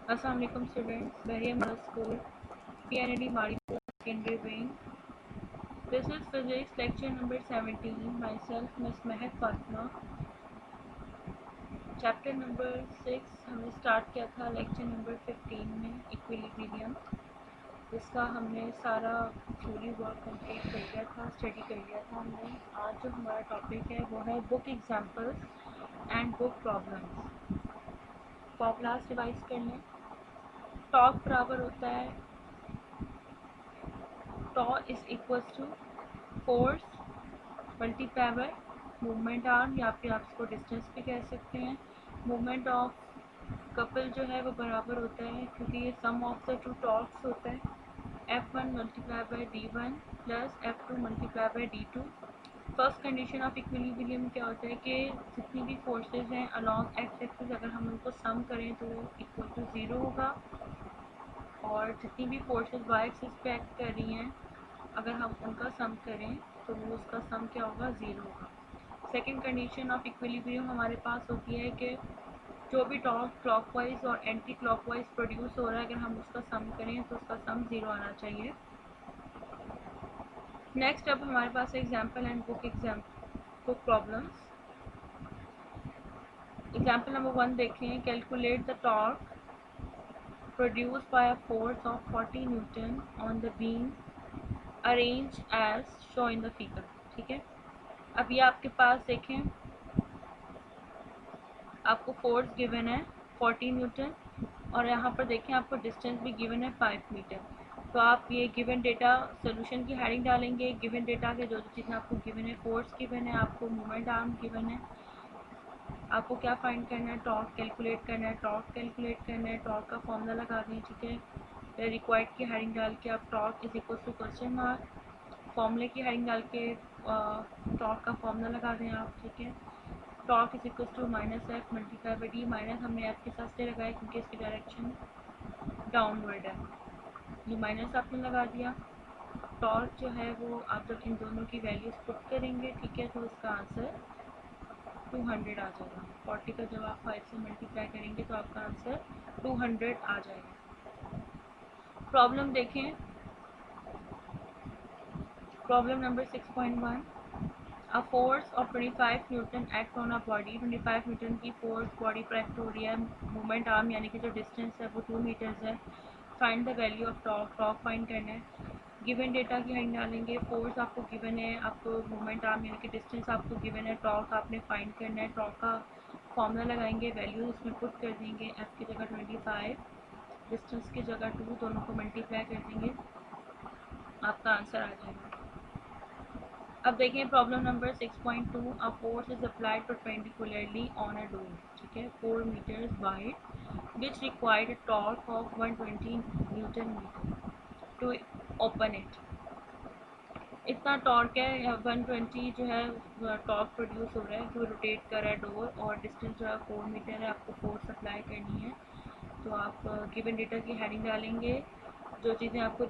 अस्सलाम वालेकुम students, Bahria model school PNAD Maripur secondary wing. This is physics lecture number 17. Myself Miss Mehak Fatma. Chapter number 6 हमने start किया था lecture number 15 में equilibrium, जिसका हमने सारा थ्योरी वर्क कंप्लीट कर लिया था, स्टडी कर लिया था हमने. आज जो हमारा टॉपिक है वो है book examples and book problems. Formulas revise कर लें. टॉर्क बराबर होता है tau is equal to force multiply by movement arm, या फिर आप इसको डिस्टेंस भी कह सकते हैं. मूवमेंट ऑफ कपल जो है वो बराबर होता है, क्योंकि ये सम ऑफ द टू टॉर्क्स होता है, F1 multiply by D1 plus F2 multiply by D2. First condition of equilibrium क्या होता है कि जितनी भी फोर्सेस हैं अलॉन्ग एक्स एक्सिस, अगर हम उनको सम करें तो वो इक्वल टू ज़ीरो होगा, और जितनी भी फोर्सेस वाई एक्सिस पे एक्ट कर रही हैं अगर हम उनका सम करें तो वो उसका सम क्या होगा, ज़ीरो होगा. सेकंड कंडीशन ऑफ इक्विलिब्रियम हमारे पास होती है कि जो भी टॉर्क क्लॉकवाइज और एंटी क्लॉकवाइज प्रोड्यूस हो रहा है, अगर हम उसका सम करें तो उसका सम ज़ीरो आना चाहिए. नेक्स्ट अब हमारे पास example and book problems. Example number 1 देखें. Calculate the torque produced by a force of 40 Newton on the beam arranged as shown in the figure. ठीक है, अब ये आपके पास देखें, आपको फोर्स गिवन है 40 न्यूटन, और यहाँ पर देखें आपको डिस्टेंस भी गिवन है 5 मीटर. तो आप ये गिवन डेटा सोल्यूशन की हेडिंग डालेंगे. गिवन डेटा के जो जो चीज़ें आपको गिवन है, फोर्स गिवन है, आपको मूवमेंट आर्म गिवन है, आपको क्या फाइंड करना है, टॉर्क कैलकुलेट करना है. टॉर्क कैलकुलेट करना है, टॉर्क का फॉर्मूला लगा दें. ठीक है, रिक्वायर्ड की हेडिंग डाल के आप torque is equal to question mark, फॉर्मूले की हेडिंग डाल के टॉर्क का फॉर्मूला लगा दें आप. ठीक है, torque is equal to minus F multiply by D. Minus हमने एफ के साथ से लगाया क्योंकि इसकी डायरेक्शन डाउनवर्ड है. ये माइनस आपने लगा दिया. टॉर्क जो है वो आप जब इन दोनों की वैल्यूज पुट करेंगे, ठीक है, तो इसका आंसर 200 आ जाएगा. 40 का जब आप 5 से मल्टीप्लाई करेंगे तो आपका आंसर 200 आ जाएगा. प्रॉब्लम देखें. Problem number 6.1. A force of 25 Newton act on a body. 25 Newton की फोर्स बॉडी पर एक्ट हो रही है. मूवमेंट आर्म यानी कि जो डिस्टेंस है वो 2 मीटर्स है. Find the value of torque. Torque find करना है. गिवन डेटा की हेडिंग डालेंगे. फोर्स आपको गिवन है, आपको मूवमेंट आर्म यानी कि डिस्टेंस आपको गिवन है, टॉर्क आपने फाइंड करना है. टॉर्क का फॉर्मूला लगाएंगे, वैल्यूज उसमें पुट कर देंगे. एफ की जगह 25, डिस्टेंस की जगह 2, दोनों को मल्टीप्लाई कर देंगे, आपका आंसर आ जाएगा. अब देखें problem number 6.2. A force is applied perpendicularly on a door. ठीक है, 4 metres wide which required a torque of 120 newton metre to open it. इतना टॉर्क है, 120 जो है टॉर्क प्रोड्यूस हो रहा है जो रोटेट कर रहा है डोर, और डिस्टेंस जो है 4 मीटर है. आपको फोर्स अप्लाई करनी है, तो आप गिवन डेटा की हेडिंग डालेंगे. जो चीज़ें आपको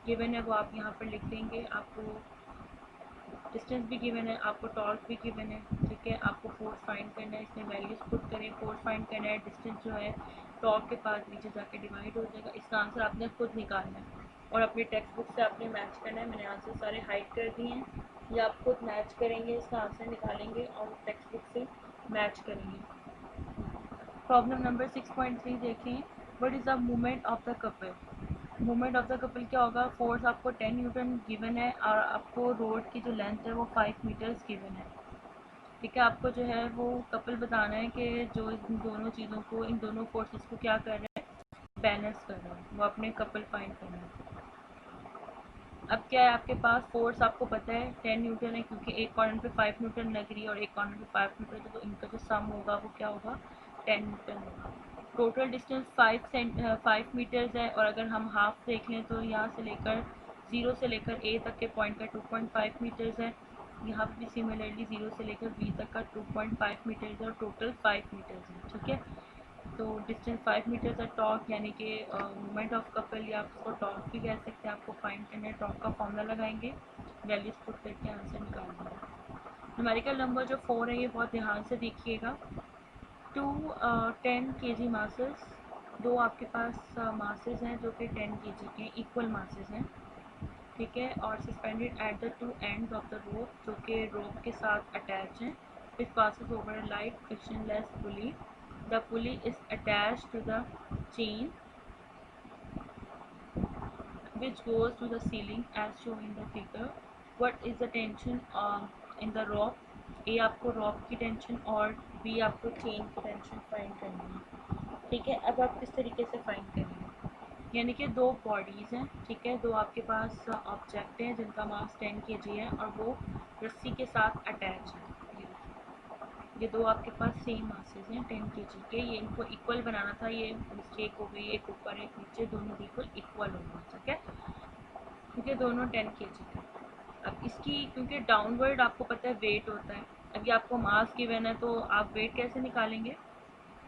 गिवन है वो आप यहाँ पर लिख देंगे. आपको डिस्टेंस भी गिवन है, आपको टॉर्क भी गिवन है. ठीक है, आपको फोर्स फाइंड करना है. इसमें वैल्यूज पुट करें. फोर्स फाइंड करना है, डिस्टेंस जो है टॉर्क के पास नीचे जाके डिवाइड हो जाएगा. इसका आंसर आपने खुद निकालना है और अपनी टेक्स्ट बुक से आपने मैच करना है. मैंने आंसर सारे हाइड कर दिए हैं, या आप खुद मैच करेंगे, इसका आंसर निकालेंगे और टेक्स्ट बुक से मैच करेंगे. प्रॉब्लम नंबर 6.3 देखें. What is the movement of the couple. Movement of the couple क्या होगा. फोर्स आपको 10 न्यूटन गिवन है और आपको रोड की जो लेंथ है वो 5 मीटर्स गिवन है. ठीक है, आपको जो है वो कपल बताना है कि जो इन दोनों चीज़ों को, इन दोनों फोर्सेस को क्या कर रहा है, बैलेंस कर रहा है. वो अपने कपल फाइंड करना है. अब क्या है, आपके पास फोर्स आपको पता है 10 न्यूटन है, क्योंकि एक कॉर्नर पे 5 न्यूटन लग रही है और एक कॉर्नर पे 5 न्यूटन, तो इनका जो सम होगा वो क्या होगा, 10 न्यूटन होगा. टोटल डिस्टेंस 5 मीटर्स है, और अगर हम हाफ देख लें तो यहाँ से लेकर 0 से लेकर ए तक के पॉइंट का 2.5 मीटर्स है. यहाँ पर भी सिमिलरली 0 से लेकर बी तक का 2.5 मीटर्स है और टोटल 5 मीटर्स है. ठीक है, तो डिस्टेंस 5 मीटर्स है. टॉर्क यानी कि मूवमेंट ऑफ कपल, या आप उसको टॉर्क भी कह सकते हैं. आपको फाइंड करना है, टॉर्क का फॉर्मूला लगाएंगे, वैल्यूज पुट करके आंसर निकालेंगे. न्यूमेरिकल नंबर जो 4 है ये बहुत ध्यान से देखिएगा. 2 10 kg masses दो आपके पास मासेस हैं जो कि 10 kg के इक्वल मासेस हैं, ठीक है, और suspended at the two ends of the rope, जो कि रोप के साथ अटैच हैं, विच passes over a light frictionless pulley. The pulley is attached to the chain which goes to the ceiling as shown in the figure. What is the tension in the rope? ए आपको रॉप की tension और B आपको chain की tension find करनी है, ठीक है। अब आप किस तरीके से फाइंड करेंगे, यानी कि दो बॉडीज़ हैं, ठीक है, दो आपके पास ऑब्जेक्ट हैं जिनका मास 10 kg है और वो रस्सी के साथ अटैच है। ये दो आपके पास सेम मासेस हैं 10 kg के, ये इनको इक्वल बनाना था, ये मिस्टेक हो गई, एक ऊपर एक नीचे, दोनों बिल्कुल इक्वल होंगे, ठीक है, क्योंकि दोनों 10 kg के। अब इसकी क्योंकि डाउनवर्ड आपको पता है वेट होता है, अभी आपको मास गिवन है तो आप वेट कैसे निकालेंगे,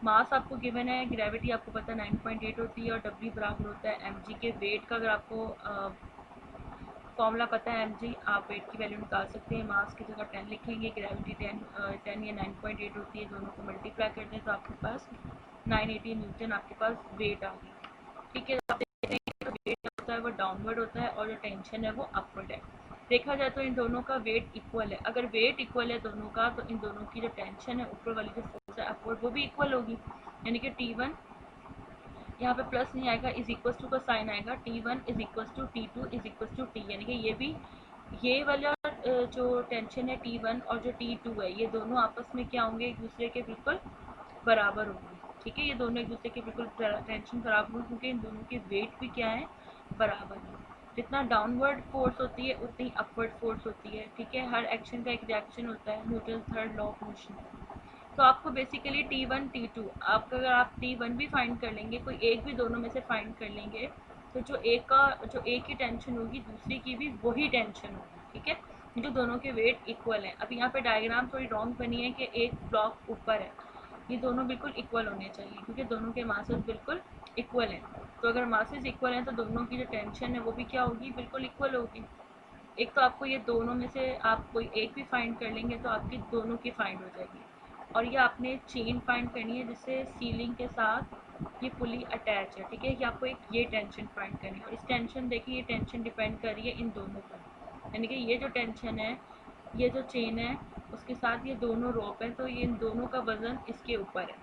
मास आपको गिवन है, ग्रेविटी आपको पता है 9.8 होती है और डब्ल्यू बराबर होता है mg के। वेट का अगर आपको फॉर्मूला पता है mg, आप वेट की वैल्यू निकाल सकते हैं, मास की जगह 10 लिखेंगे, ग्रेविटी 10 या 9.8 होती है, दोनों को मल्टीप्लाई कर दें तो आपके पास 980 न्यूटन आपके पास वेट आ गई, ठीक है। आप देखते हैं जो वेट होता है वो डाउनवर्ड होता है और जो टेंशन है वो अपवर्ड है। देखा जाए तो इन दोनों का वेट इक्वल है, अगर वेट इक्वल है दोनों का तो इन दोनों की जो टेंशन है ऊपर वाली जो फोर्स है अपवर्ड वो भी इक्वल होगी, यानी कि T1 यहाँ पे प्लस नहीं आएगा, इज इक्वल टू का साइन आएगा, T1 is equal to T2 is equal to T, यानी कि ये भी ये वाला जो टेंशन है T1 और जो T2 है ये दोनों आपस में क्या होंगे, एक दूसरे के बिल्कुल बराबर होंगे, ठीक है, ये दोनों एक दूसरे के बिल्कुल टेंशन बराबर होंगे क्योंकि इन दोनों के वेट भी क्या है, बराबर है। जितना डाउनवर्ड फोर्स होती है उतनी अपवर्ड फोर्स होती है, ठीक है, हर एक्शन का एक रिएक्शन होता है, Newton third law of motion. तो आपको बेसिकली T1 T2 आपका अगर आप T1 भी फाइंड कर लेंगे, कोई एक भी दोनों में से फाइंड कर लेंगे, तो जो एक की टेंशन होगी दूसरी की भी वही टेंशन होगी, ठीक है, जो दोनों के वेट इक्वल हैं। अब यहाँ पे डायग्राम थोड़ी रॉन्ग बनी है कि एक ब्लॉक ऊपर है, ये दोनों बिल्कुल इक्वल होने चाहिए क्योंकि दोनों के मासेस बिल्कुल इक्वल हैं। तो अगर मासेस इक्वल हैं तो दोनों की जो टेंशन है वो भी क्या होगी, बिल्कुल इक्वल होगी। एक तो आपको ये दोनों में से आप कोई एक भी फाइंड कर लेंगे तो आपकी दोनों की फाइंड हो जाएगी, और ये आपने चेन फाइंड करनी है जिससे सीलिंग के साथ ये पुली अटैच है, ठीक है, ये आपको एक ये टेंशन फाइंड करनी है, और इस टेंशन देखिए ये टेंशन डिपेंड कर रही है इन दोनों पर, यानी कि ये जो टेंशन है, ये जो चेन है उसके साथ ये दोनों रोप है, तो ये इन दोनों का वजन इसके ऊपर है,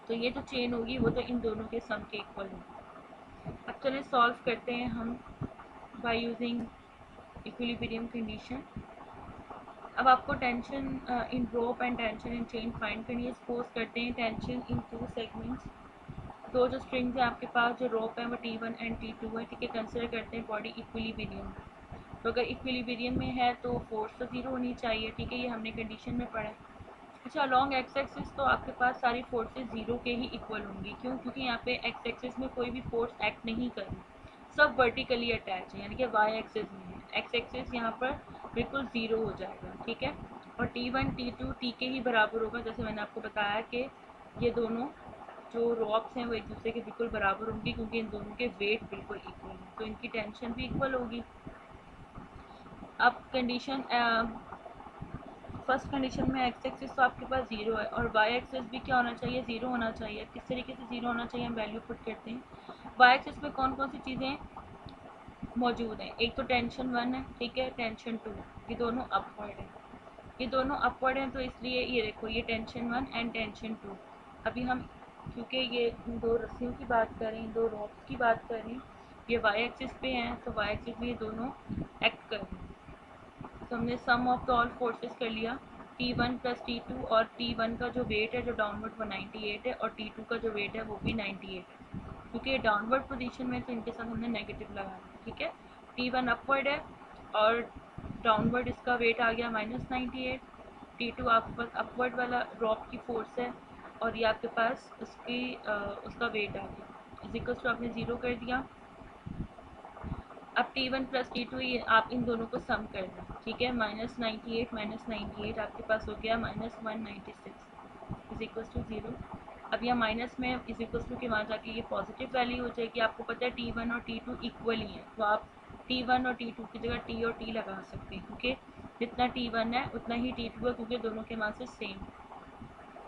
तो ये जो चेन होगी वो तो इन दोनों के सम के इक्वल होगी। अब चलें सॉल्व करते हैं हम बाय यूजिंग इक्विलिब्रियम कंडीशन। अब आपको tension in rope and tension in chain find करनी है। सपोज करते हैं टेंशन इन टू सेगमेंट्स, दो जो स्ट्रिंग्स हैं आपके पास, जो रोप है वो T1 एंड T2 है, ठीक है, कंसिडर करते हैं बॉडी इक्विलिब्रियम। तो अगर इक्विलिब्रियम में है तो फोर्स तो जीरो होनी चाहिए, ठीक है, ये हमने कंडीशन में पढ़ा है। अच्छा, अलॉन्ग एक्स एक्सिस तो आपके पास सारी फोर्सेस जीरो के ही इक्वल होंगी, क्यों, क्योंकि यहाँ पे एक्स एक्सिस में कोई भी फोर्स एक्ट नहीं कर रही, सब वर्टिकली अटैच है, यानी कि वाई एक्सिस में है, एक्स एक्सिस यहाँ पर बिल्कुल ज़ीरो हो जाएगा, ठीक है, और T1 T2 T के ही बराबर होगा, जैसे मैंने आपको बताया कि ये दोनों जो रॉक्स हैं वो एक दूसरे के बिल्कुल बराबर होंगी क्योंकि इन दोनों के वेट बिल्कुल इक्वल हैं, तो इनकी टेंशन भी इक्वल होगी। अब कंडीशन फर्स्ट कंडीशन में एक्स एक्सिस तो आपके पास जीरो है और वाई एक्सिस भी क्या होना चाहिए, ज़ीरो होना चाहिए। किस तरीके से ज़ीरो होना चाहिए, हम वैल्यू पुट करते हैं। वाई एक्सिस में कौन कौन सी चीज़ें मौजूद हैं, एक तो टेंशन 1 है, ठीक है, टेंशन 2, ये दोनों अपवर्ड है, ये दोनों अपवर्ड हैं तो इसलिए ये देखो ये टेंशन 1 एंड टेंशन 2। अभी हम क्योंकि ये दो रस्सियों की बात करें, दो रॉड्स की बात करें, ये वाई एक्सिस पे हैं तो वाई एक्सिस में ये दोनों एक्ट कर रहे हैं, तो हमने सम ऑफ द ऑल फोर्सेस कर लिया, T1 प्लस T2, और T1 का जो वेट है जो डाउनवर्ड वो 98 है और T2 का जो वेट है वो भी 98 है, क्योंकि ये डाउनवर्ड पोजीशन में तो इनके साथ हमने नेगेटिव लगाया, ठीक है। T1 अपवर्ड है और डाउनवर्ड इसका वेट आ गया -98, T2 आपके पास अपवर्ड वाला ड्रॉप की फोर्स है और ये आपके पास उसका वेट आ गया, इजिकल्स टू आपने ज़ीरो कर दिया। अब T1 प्लस T2 ये आप इन दोनों को सम कर दें, ठीक है, -98 आपके पास हो गया -196 इज इक्वल्स टू ज़ीरो। अब यहाँ माइनस में इज इक्वल्स टू के वहाँ जाके ये पॉजिटिव वैल्यू हो जाएगी, आपको पता है T1 और T2 इक्वल ही है, तो आप T1 और T2 की जगह T और T लगा सकते हैं क्योंकि जितना T1 है उतना ही T2 है क्योंकि दोनों के मासेस सेम।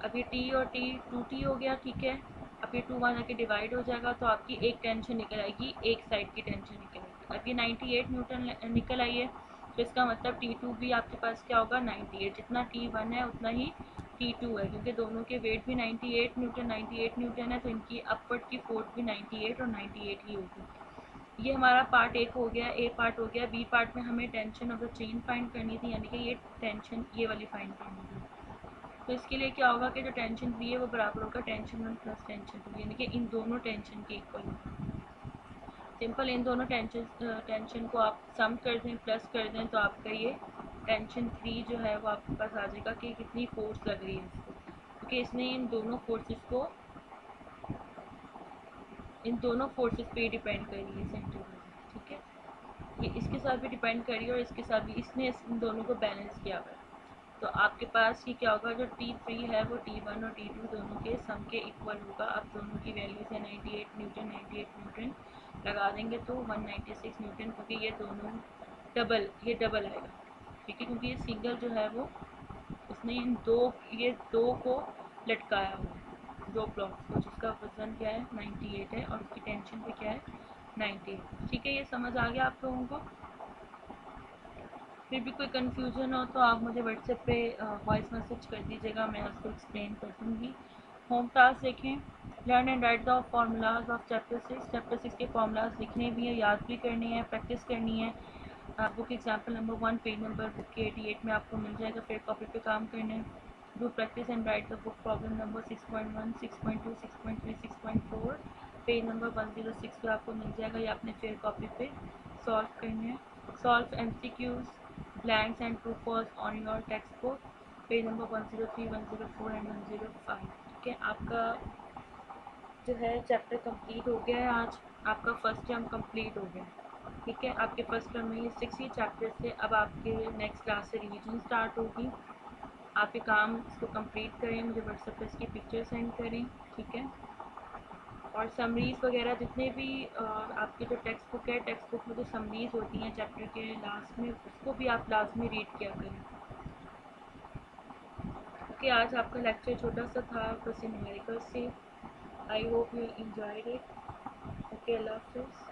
अब ये T और T 2T हो गया, ठीक है। अब अब ये 2 वहाँ जाके डिवाइड हो जाएगा तो आपकी एक टेंशन निकल आएगी, एक साइड की टेंशन निकल आएगी। अब ये 98 न्यूटन निकल आई है, तो इसका मतलब T2 भी आपके पास क्या होगा 98, जितना T1 है उतना ही T2 है, क्योंकि दोनों के वेट भी 98 न्यूटन है, तो इनकी अपवर्ड की फोर्स भी 98 और 98 ही होगी। ये हमारा पार्ट एक हो गया, ए पार्ट हो गया। बी पार्ट में हमें tension of the chain find करनी थी, यानी कि ये टेंशन ये वाली फाइंड करनी थी। तो इसके लिए क्या होगा कि जो टेंशन बी है वो बराबर होगा टेंशन 1 प्लस टेंशन 2, यानी कि इन दोनों टेंशन के इक्वल होगा। सिंपल इन दोनों टेंशन को आप सम कर दें, प्लस कर दें, तो आपका ये टेंशन 3 जो है वो आपके पास आ जाएगा कि कितनी फोर्स लग रही है इसको, क्योंकि इसने इन दोनों फोर्सेस पे डिपेंड कर रही है सेंटर में, ठीक है। ये इसके साथ भी डिपेंड करी है और इसके साथ भी, इसने इन दोनों को बैलेंस किया हुआ है। तो आपके पास ये क्या होगा, जो T3 है वो T1 और T2 दोनों के सम के इक्वल होगा। अब दोनों की वैल्यूज है 98 न्यूटन लगा देंगे तो 196 न्यूटन, क्योंकि ये दोनों डबल आएगा, ठीक है, क्योंकि ये सिंगल जो है वो उसने ये दो को लटकाया हुआ है, दो ब्लॉक्स को, जिसका वजन क्या है 98 है और उसकी टेंशन भी क्या है 98, ठीक है। ये समझ आ गया आप लोगों को? फिर भी कोई कन्फ्यूजन हो तो आप मुझे व्हाट्सएप पे वॉइस मैसेज कर दीजिएगा, मैं उसको एक्सप्लेन कर दूँगी। होम टास्क देखें, learn and right the formulas of chapter 6 के फार्मूलाज लिखने भी है, याद भी करने हैं, प्रैक्टिस करनी है। Book example number 1 page number book के 88 में आपको मिल जाएगा, फिर कॉपी पे काम करना है। Do practice and right the book problem number 6.1, 6.2, 6.3, 6.4 page number 106 पे आपको मिल जाएगा, ये आपने फिर कॉपी पे सॉल्व करने हैं। Solve MCQs blanks and true false on your textbook page number 103, 104 and 105, ठीक है। आपका जो है चैप्टर कंप्लीट हो गया है, आज आपका फर्स्ट टर्म कंप्लीट हो गया है, ठीक है। आपके फर्स्ट टर्म में ये 6 ही चैप्टर थे, अब आपके नेक्स्ट क्लास से रिवीजन स्टार्ट होगी। आप ये काम इसको कंप्लीट करें, मुझे व्हाट्सएप पे इसकी पिक्चर सेंड करें, ठीक है। और समरीज़ वगैरह जितने भी आपके जो टेक्स्ट बुक है, टेक्स्ट बुक में जो समरीज़ होती हैं चैप्टर के लास्ट में, उसको भी आप लाजमी रीड किया करें। ओके, आज आपका लेक्चर छोटा सा था बस न्यूमेरिकल से। I hope you enjoyed it. Okay, Allah हाफिज़।